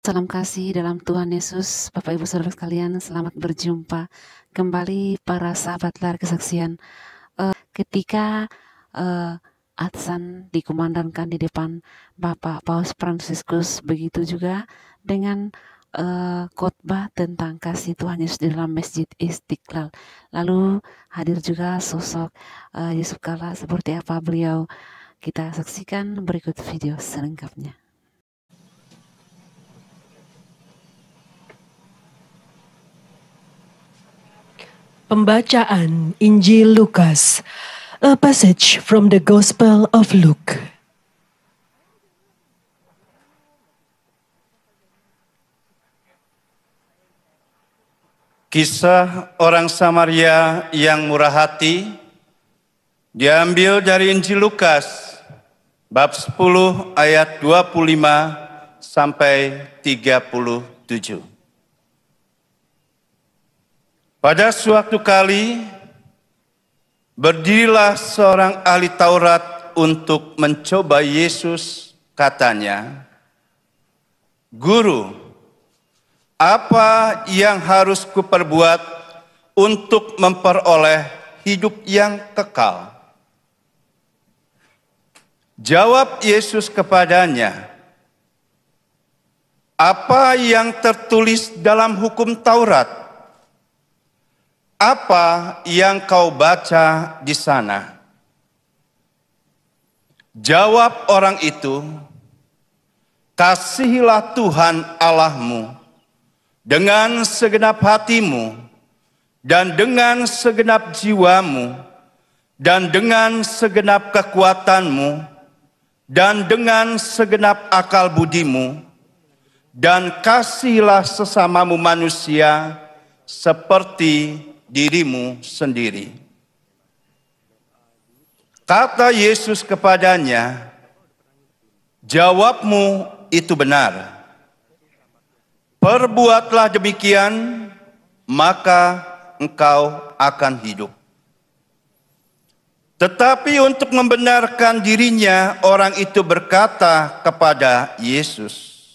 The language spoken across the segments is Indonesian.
Salam kasih dalam Tuhan Yesus, Bapak Ibu Saudara sekalian, selamat berjumpa kembali para sahabat lari kesaksian. Ketika Adsan dikumandangkan di depan Bapak Paus Fransiskus, begitu juga dengan khotbah tentang kasih Tuhan Yesus di dalam Masjid Istiqlal. Lalu hadir juga sosok Yusuf Kala, seperti apa beliau. Kita saksikan berikut video selengkapnya. Pembacaan Injil Lukas, a passage from the Gospel of Luke. Kisah orang Samaria yang murah hati diambil dari Injil Lukas bab 10 ayat 25 sampai 37. Pada suatu kali, berdirilah seorang ahli Taurat untuk mencoba Yesus, katanya, "Guru, apa yang harus kuperbuat untuk memperoleh hidup yang kekal?" Jawab Yesus kepadanya, "Apa yang tertulis dalam hukum Taurat? Apa yang kau baca di sana?" Jawab orang itu, "Kasihilah Tuhan Allahmu dengan segenap hatimu, dan dengan segenap jiwamu, dan dengan segenap kekuatanmu, dan dengan segenap akal budimu, dan kasihilah sesamamu manusia seperti dirimu sendiri." Kata Yesus kepadanya, "Jawabmu itu benar. Perbuatlah demikian, maka engkau akan hidup." Tetapi untuk membenarkan dirinya, orang itu berkata kepada Yesus,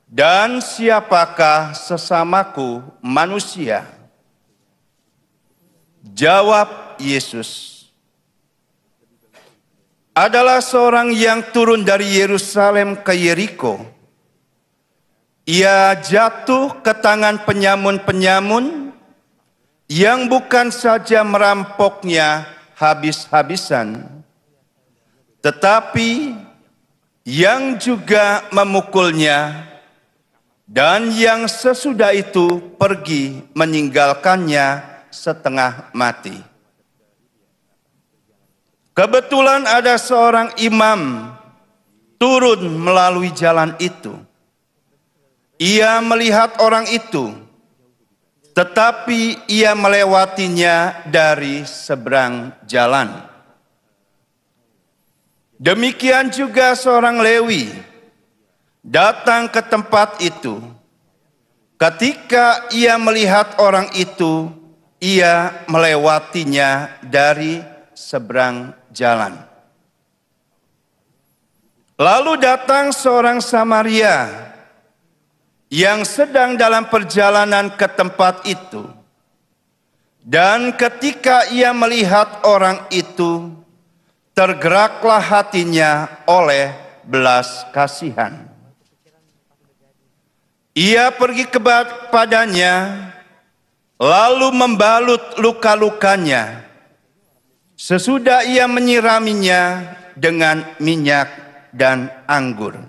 "Dan siapakah sesamaku manusia?" Jawab Yesus, "Adalah seorang yang turun dari Yerusalem ke Yeriko. Ia jatuh ke tangan penyamun-penyamun yang bukan saja merampoknya habis-habisan, tetapi yang juga memukulnya, dan yang sesudah itu pergi meninggalkannya setengah mati. Kebetulan ada seorang imam turun melalui jalan itu. Ia melihat orang itu, tetapi ia melewatinya dari seberang jalan. Demikian juga seorang Lewi datang ke tempat itu. Ketika ia melihat orang itu, ia melewatinya dari seberang jalan. Lalu datang seorang Samaria yang sedang dalam perjalanan ke tempat itu. Dan ketika ia melihat orang itu, tergeraklah hatinya oleh belas kasihan. Ia pergi kepadanya, lalu membalut luka-lukanya. Sesudah ia menyiraminya dengan minyak dan anggur.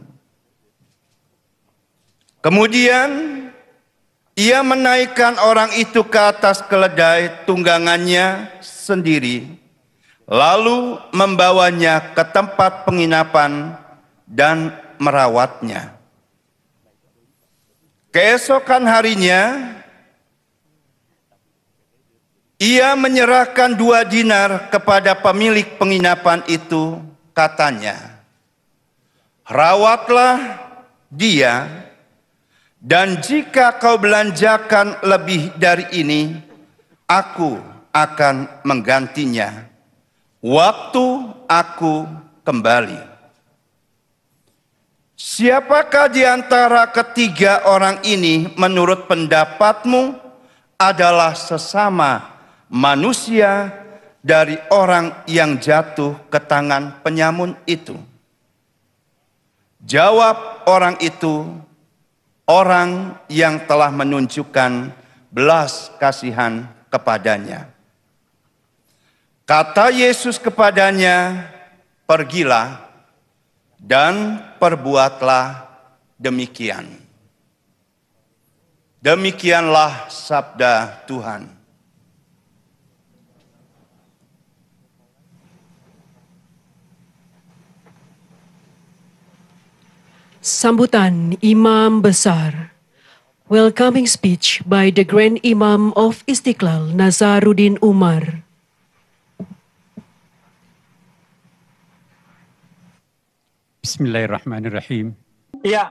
Kemudian ia menaikkan orang itu ke atas keledai tunggangannya sendiri, lalu membawanya ke tempat penginapan dan merawatnya. Keesokan harinya, ia menyerahkan 2 dinar kepada pemilik penginapan itu, katanya, "Rawatlah dia, dan jika kau belanjakan lebih dari ini, aku akan menggantinya waktu aku kembali." Siapakah di antara ketiga orang ini menurut pendapatmu adalah sesama manusia dari orang yang jatuh ke tangan penyamun itu? Jawab orang itu, orang yang telah menunjukkan belas kasihan kepadanya. Kata Yesus kepadanya, pergilah dan perbuatlah demikian. Demikianlah sabda Tuhan. Sambutan Imam Besar. Welcoming speech by the Grand Imam of Istiqlal, Nazaruddin Umar. Bismillahirrahmanirrahim. Ya,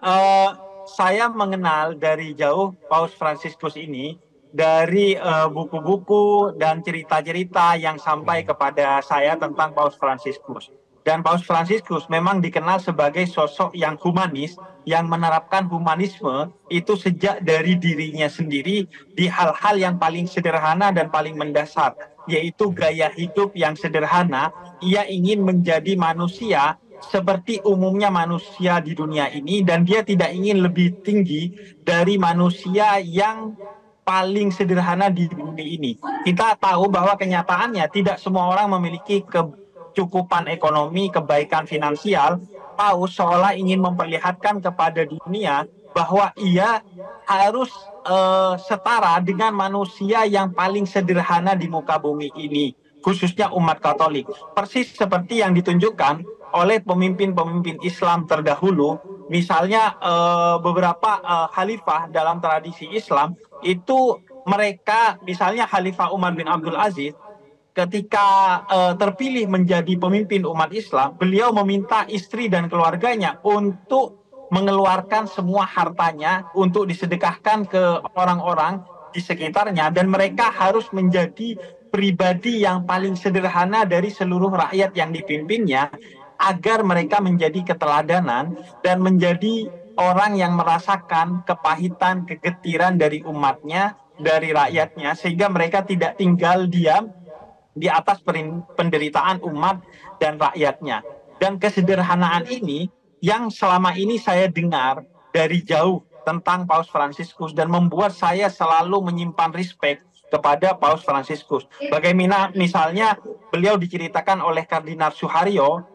saya mengenal dari jauh Paus Fransiskus ini dari buku-buku dan cerita-cerita yang sampai kepada saya tentang Paus Fransiskus. Dan Paus Fransiskus memang dikenal sebagai sosok yang humanis, yang menerapkan humanisme itu sejak dari dirinya sendiri di hal-hal yang paling sederhana dan paling mendasar, yaitu gaya hidup yang sederhana. Ia ingin menjadi manusia seperti umumnya manusia di dunia ini, dan dia tidak ingin lebih tinggi dari manusia yang paling sederhana di bumi ini. Kita tahu bahwa kenyataannya tidak semua orang memiliki kecukupan ekonomi, kebaikan finansial. Paus seolah ingin memperlihatkan kepada dunia bahwa ia harus setara dengan manusia yang paling sederhana di muka bumi ini, khususnya umat Katolik. Persis seperti yang ditunjukkan oleh pemimpin-pemimpin Islam terdahulu, misalnya beberapa khalifah dalam tradisi Islam itu mereka, misalnya Khalifah Umar bin Abdul Aziz, ketika terpilih menjadi pemimpin umat Islam, beliau meminta istri dan keluarganya untuk mengeluarkan semua hartanya untuk disedekahkan ke orang-orang di sekitarnya, dan mereka harus menjadi pribadi yang paling sederhana dari seluruh rakyat yang dipimpinnya, agar mereka menjadi keteladanan dan menjadi orang yang merasakan kepahitan, kegetiran dari umatnya, dari rakyatnya, sehingga mereka tidak tinggal diam di atas penderitaan umat dan rakyatnya. Dan kesederhanaan ini yang selama ini saya dengar dari jauh tentang Paus Fransiskus dan membuat saya selalu menyimpan respect kepada Paus Fransiskus. Bagaimana misalnya beliau diceritakan oleh Kardinal Suharyo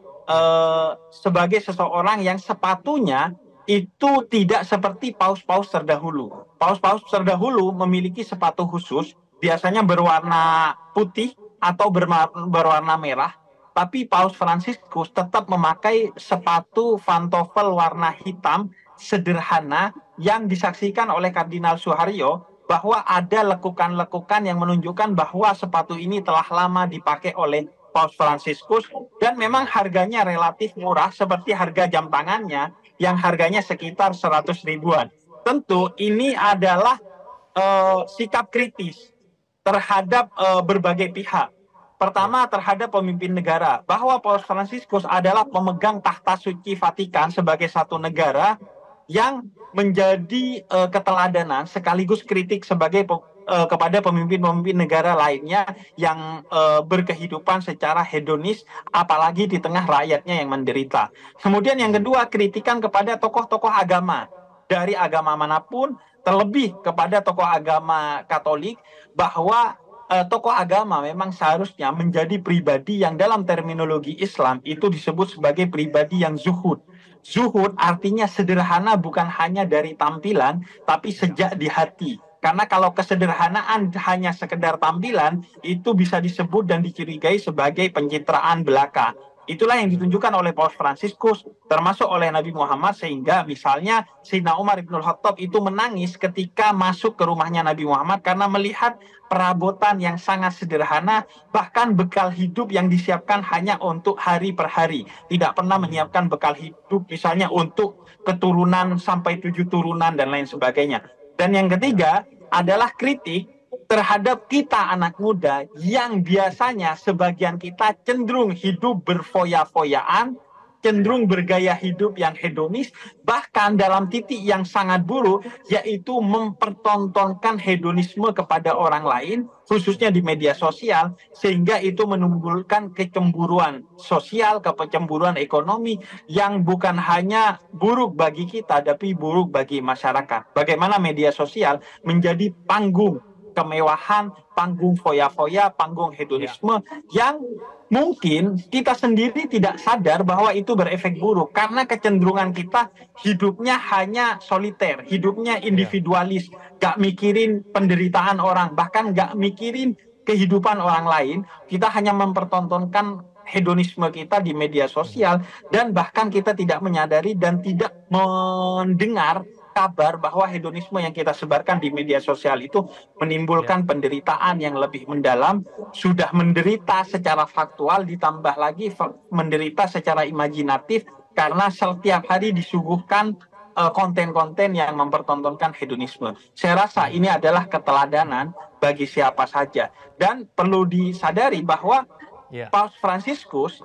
sebagai seseorang yang sepatunya itu tidak seperti paus-paus terdahulu. Paus-paus terdahulu memiliki sepatu khusus, biasanya berwarna putih atau berwarna merah, tapi Paus Fransiskus tetap memakai sepatu pantofel warna hitam sederhana yang disaksikan oleh Kardinal Suharyo bahwa ada lekukan-lekukan yang menunjukkan bahwa sepatu ini telah lama dipakai oleh Paus Fransiskus, dan memang harganya relatif murah seperti harga jam tangannya yang harganya sekitar 100 ribuan. Tentu ini adalah sikap kritis terhadap berbagai pihak. Pertama, terhadap pemimpin negara, bahwa Paus Fransiskus adalah pemegang tahta suci Vatikan sebagai satu negara yang menjadi keteladanan sekaligus kritik sebagai kepada pemimpin-pemimpin negara lainnya yang berkehidupan secara hedonis, apalagi di tengah rakyatnya yang menderita. Kemudian yang kedua, kritikan kepada tokoh-tokoh agama dari agama manapun, terlebih kepada tokoh agama Katolik, bahwa tokoh agama memang seharusnya menjadi pribadi yang dalam terminologi Islam itu disebut sebagai pribadi yang zuhud. Zuhud artinya sederhana bukan hanya dari tampilan, tapi sejak di hati. Karena kalau kesederhanaan hanya sekedar tampilan, itu bisa disebut dan dicurigai sebagai pencitraan belaka. Itulah yang ditunjukkan oleh Paus Fransiskus, termasuk oleh Nabi Muhammad, sehingga misalnya Sayyidina Umar Ibnul Khattab itu menangis ketika masuk ke rumahnya Nabi Muhammad karena melihat perabotan yang sangat sederhana, bahkan bekal hidup yang disiapkan hanya untuk hari per hari. Tidak pernah menyiapkan bekal hidup misalnya untuk keturunan sampai 7 turunan dan lain sebagainya. Dan yang ketiga adalah kritik terhadap kita anak muda yang biasanya sebagian kita cenderung hidup berfoya-foyaan, cenderung bergaya hidup yang hedonis, bahkan dalam titik yang sangat buruk, yaitu mempertontonkan hedonisme kepada orang lain, khususnya di media sosial, sehingga itu menimbulkan kecemburuan sosial, kecemburuan ekonomi yang bukan hanya buruk bagi kita, tapi buruk bagi masyarakat. Bagaimana media sosial menjadi panggung kemewahan, panggung foya-foya, panggung hedonisme yang mungkin kita sendiri tidak sadar bahwa itu berefek buruk karena kecenderungan kita hidupnya hanya soliter, hidupnya individualis, gak mikirin penderitaan orang, bahkan gak mikirin kehidupan orang lain. Kita hanya mempertontonkan hedonisme kita di media sosial dan bahkan kita tidak menyadari dan tidak mendengar kabar bahwa hedonisme yang kita sebarkan di media sosial itu menimbulkan penderitaan yang lebih mendalam, sudah menderita secara faktual, ditambah lagi menderita secara imajinatif karena setiap hari disuguhkan konten-konten yang mempertontonkan hedonisme. Saya rasa ini adalah keteladanan bagi siapa saja. Dan perlu disadari bahwa Paus Fransiskus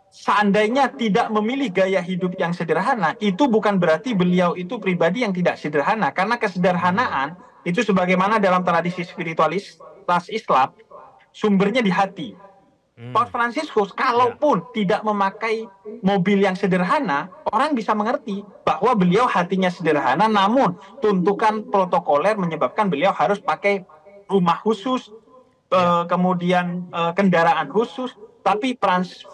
seandainya tidak memilih gaya hidup yang sederhana, itu bukan berarti beliau itu pribadi yang tidak sederhana. Karena kesederhanaan itu sebagaimana dalam tradisi spiritualitas Islam, sumbernya di hati. Paus Fransiskus kalaupun tidak memakai mobil yang sederhana, orang bisa mengerti bahwa beliau hatinya sederhana, namun tuntutan protokoler menyebabkan beliau harus pakai rumah khusus, kemudian kendaraan khusus. Tapi Paus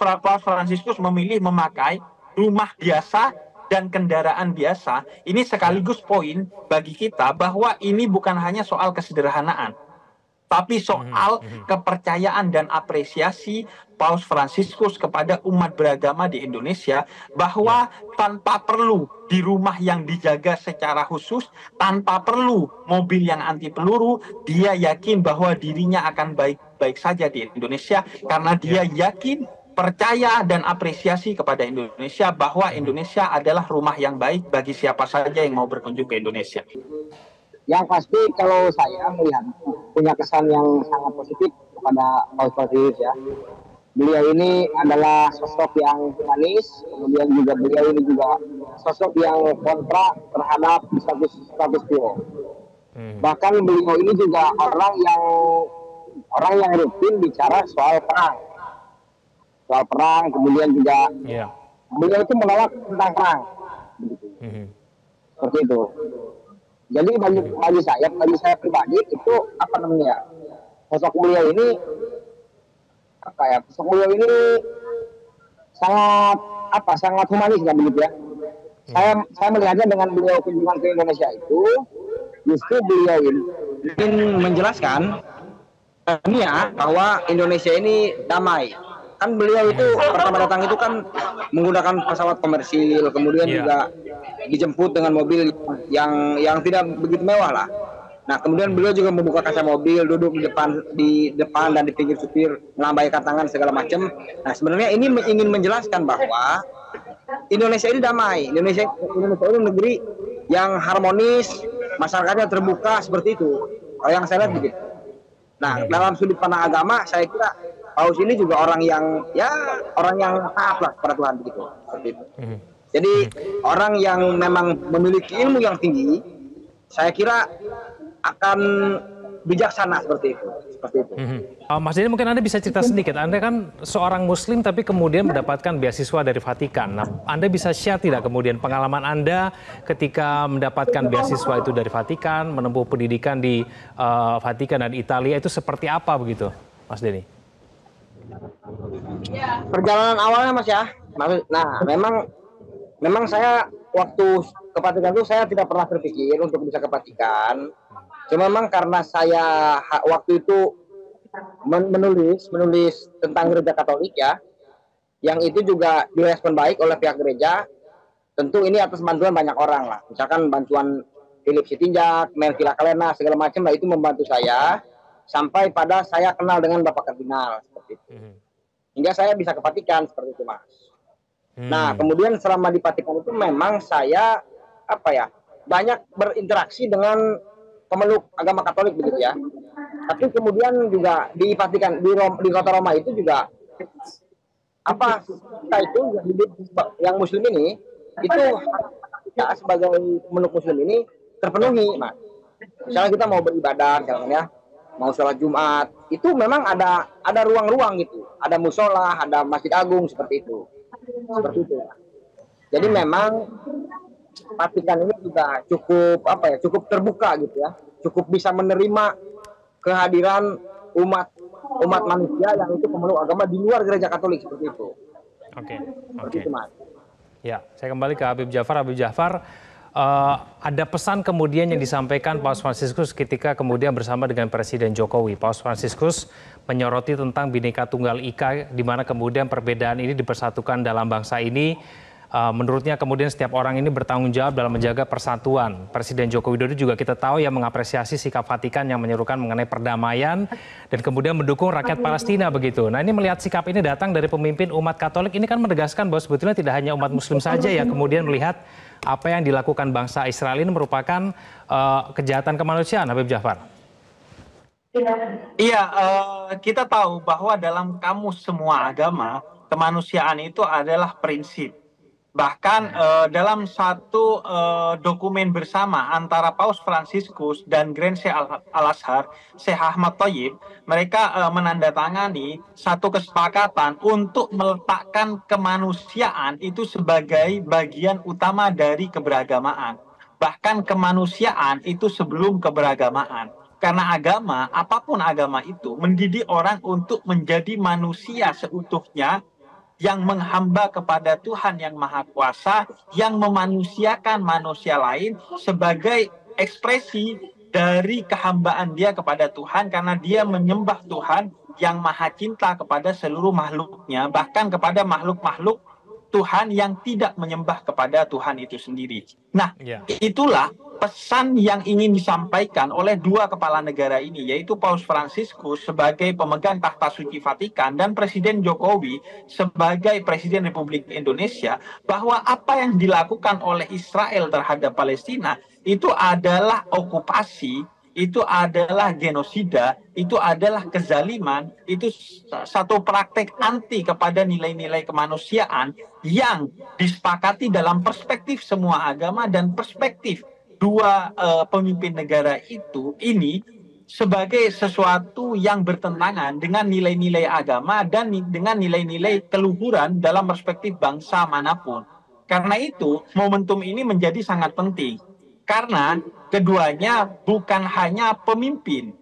Fransiskus memilih memakai rumah biasa dan kendaraan biasa. Ini sekaligus poin bagi kita bahwa ini bukan hanya soal kesederhanaan, tapi soal kepercayaan dan apresiasi Paus Fransiskus kepada umat beragama di Indonesia, bahwa tanpa perlu di rumah yang dijaga secara khusus, tanpa perlu mobil yang anti peluru, dia yakin bahwa dirinya akan baik-baik saja di Indonesia, karena dia yakin, percaya dan apresiasi kepada Indonesia bahwa Indonesia adalah rumah yang baik bagi siapa saja yang mau berkunjung ke Indonesia. Yang pasti kalau saya melihat punya kesan yang sangat positif kepada Paus Fransiskus ya. Beliau ini adalah sosok yang humanis, kemudian juga beliau ini juga sosok yang kontra terhadap status quo. Bahkan beliau ini juga orang yang rutin bicara soal perang, kemudian juga beliau itu menolak tentang perang, seperti itu. Jadi bagi saya pribadi itu apa namanya, sosok beliau ini sosok beliau ini sangat humanis ya begitu ya. Saya melihatnya dengan beliau kunjungan ke Indonesia itu justru beliau ini ingin menjelaskan dunia bahwa Indonesia ini damai. Kan beliau itu pertama datang itu kan menggunakan pesawat komersil, kemudian juga dijemput dengan mobil yang tidak begitu mewah lah. Nah, kemudian beliau juga membuka kaca mobil, duduk di depan dan di pinggir supir, melambaikan tangan segala macam. Nah, sebenarnya ini ingin menjelaskan bahwa Indonesia ini damai. Indonesia ini negeri yang harmonis, masyarakatnya terbuka seperti itu. Kalau yang saya lihat begitu. Nah, dalam sudut pandang agama, saya kira Paus ini juga orang yang taat lah kepada Tuhan begitu. Seperti itu. Jadi orang yang memang memiliki ilmu yang tinggi, saya kira akan bijaksana seperti itu. Mas Denny, mungkin Anda bisa cerita sedikit. Anda kan seorang Muslim tapi kemudian mendapatkan beasiswa dari Vatikan. Nah, Anda bisa share tidak kemudian pengalaman Anda ketika mendapatkan beasiswa itu dari Vatikan, menempuh pendidikan di Vatikan dan Italia itu seperti apa begitu, Mas Denny? Perjalanan awalnya Mas ya. Nah, memang saya waktu ke Vatikan itu saya tidak pernah terpikir untuk bisa ke Vatikan. Cuma memang karena saya waktu itu menulis tentang gereja Katolik ya, yang itu juga direspon baik oleh pihak gereja. Tentu ini atas bantuan banyak orang lah. Misalkan bantuan Philip Sitinjak, Melki Lakalena, segala macam lah, itu membantu saya sampai pada saya kenal dengan Bapak Kardinal seperti itu. Hingga saya bisa ke Vatikan seperti itu, Mas. Nah, kemudian selama di Vatikan itu memang saya banyak berinteraksi dengan pemeluk agama Katolik begitu ya. Tapi kemudian juga di Vatikan di kota Roma itu juga apa kita itu yang Muslim ini itu kita sebagai pemeluk Muslim ini terpenuhi, Mas. Misalnya kita mau beribadah, misalkan ya, mau sholat Jumat, itu memang ada ruang-ruang gitu, ada musola, ada masjid agung seperti itu. Jadi memang Vatikan ini juga cukup terbuka gitu ya, cukup bisa menerima kehadiran umat manusia yang itu pemeluk agama di luar gereja Katolik seperti itu. Oke. Itu, Mas. Ya, saya kembali ke Habib Jafar. Habib Jafar, ada pesan kemudian yang disampaikan Paus Fransiskus ketika kemudian bersama dengan Presiden Jokowi. Paus Fransiskus menyoroti tentang Bhinneka Tunggal Ika, di mana kemudian perbedaan ini dipersatukan dalam bangsa ini. Menurutnya kemudian setiap orang ini bertanggung jawab dalam menjaga persatuan. Presiden Joko Widodo juga kita tahu yang mengapresiasi sikap Vatikan yang menyerukan mengenai perdamaian dan kemudian mendukung rakyat Palestina begitu. Nah, ini melihat sikap ini datang dari pemimpin umat Katolik, ini kan menegaskan bahwa sebetulnya tidak hanya umat Muslim saja yang kemudian melihat apa yang dilakukan bangsa Israel ini merupakan kejahatan kemanusiaan, Habib Jafar. Iya, kita tahu bahwa dalam kamus semua agama, kemanusiaan itu adalah prinsip. Bahkan dalam satu dokumen bersama antara Paus Fransiskus dan Grand Sheikh Al-Azhar, Syekh Ahmad Thayyib, mereka menandatangani satu kesepakatan untuk meletakkan kemanusiaan itu sebagai bagian utama dari keberagamaan. Bahkan kemanusiaan itu sebelum keberagamaan. Karena agama, apapun agama itu, mendidik orang untuk menjadi manusia seutuhnya, yang menghamba kepada Tuhan yang Maha Kuasa, yang memanusiakan manusia lain sebagai ekspresi dari kehambaan dia kepada Tuhan, karena dia menyembah Tuhan yang Maha Cinta kepada seluruh makhluknya, bahkan kepada makhluk-makhluk Tuhan yang tidak menyembah kepada Tuhan itu sendiri. Nah, itulah pesan yang ingin disampaikan oleh dua kepala negara ini, yaitu Paus Fransiskus sebagai pemegang tahta suci Vatikan dan Presiden Jokowi sebagai Presiden Republik Indonesia, bahwa apa yang dilakukan oleh Israel terhadap Palestina itu adalah okupasi, itu adalah genosida, itu adalah kezaliman, itu satu praktek anti kepada nilai-nilai kemanusiaan yang disepakati dalam perspektif semua agama dan perspektif dua pemimpin negara ini sebagai sesuatu yang bertentangan dengan nilai-nilai agama dan dengan nilai-nilai keluhuran dalam perspektif bangsa manapun. Karena itu, momentum ini menjadi sangat penting. Karena keduanya bukan hanya pemimpin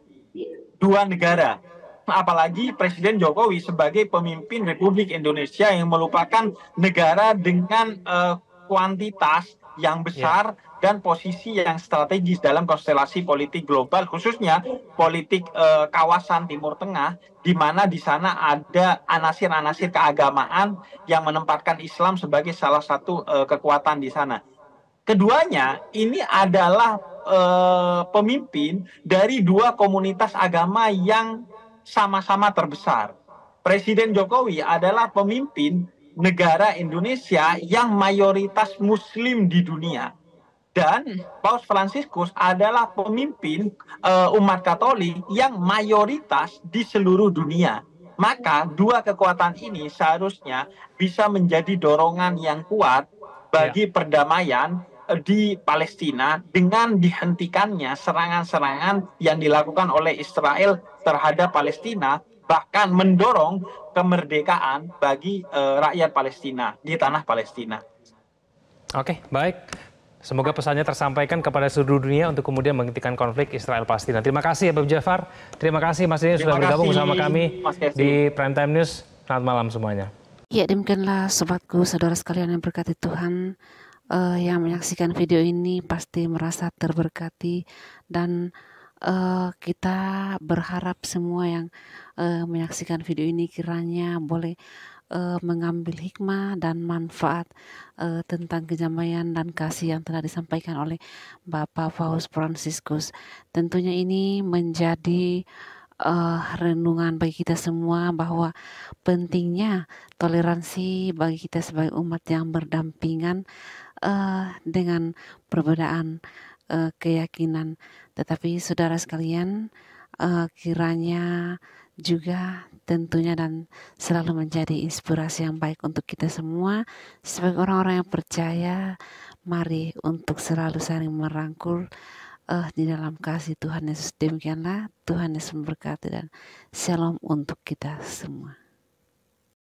dua negara, apalagi Presiden Jokowi sebagai pemimpin Republik Indonesia yang merupakan negara dengan kuantitas yang besar dan posisi yang strategis dalam konstelasi politik global, khususnya politik kawasan Timur Tengah, di mana di sana ada anasir-anasir keagamaan yang menempatkan Islam sebagai salah satu kekuatan di sana. Keduanya ini adalah pemimpin dari dua komunitas agama yang sama-sama terbesar. Presiden Jokowi adalah pemimpin negara Indonesia yang mayoritas Muslim di dunia. Dan Paus Fransiskus adalah pemimpin umat Katolik yang mayoritas di seluruh dunia. Maka dua kekuatan ini seharusnya bisa menjadi dorongan yang kuat bagi perdamaian di Palestina dengan dihentikannya serangan-serangan yang dilakukan oleh Israel terhadap Palestina, bahkan mendorong kemerdekaan bagi rakyat Palestina di tanah Palestina. Oke, baik. Semoga pesannya tersampaikan kepada seluruh dunia untuk kemudian menghentikan konflik Israel-Palestina. Terima kasih Habib Jafar. Terima kasih Mas Dini sudah bergabung bersama kami di Prime Time News. Selamat malam semuanya. Ya, demikianlah sobatku, saudara sekalian yang berkati Tuhan. Yang menyaksikan video ini pasti merasa terberkati, dan kita berharap semua yang menyaksikan video ini kiranya boleh mengambil hikmah dan manfaat tentang kedamaian dan kasih yang telah disampaikan oleh Bapak Paus Fransiskus. Tentunya ini menjadi renungan bagi kita semua bahwa pentingnya toleransi bagi kita sebagai umat yang berdampingan dengan perbedaan keyakinan. Tetapi saudara sekalian, kiranya juga tentunya dan selalu menjadi inspirasi yang baik untuk kita semua sebagai orang-orang yang percaya. Mari untuk selalu saling merangkul di dalam kasih Tuhan Yesus. Demikianlah, Tuhan Yesus memberkati dan shalom untuk kita semua.